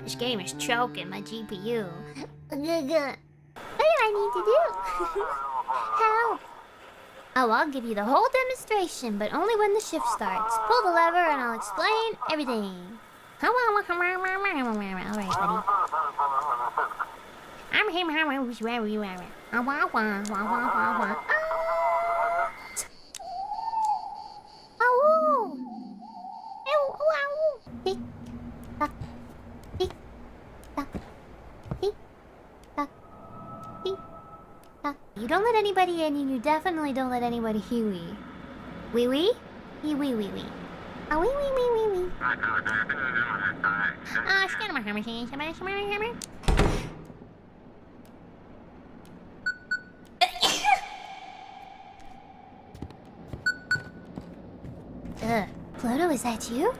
This game is choking my GPU. What do I need to do? Help! Oh, I'll give you the whole demonstration, but only when the shift starts. Pull the lever and I'll explain everything. Alright, buddy. I'm him. Tick tock, tick tock, tick tock, tick tock. You don't let anybody in, and you definitely don't let anybody hee-wee. Wee-wee? Wee-wee-wee-wee. Ah, wee-wee-wee-wee-wee. Ah, hammer. Pluto, is that you?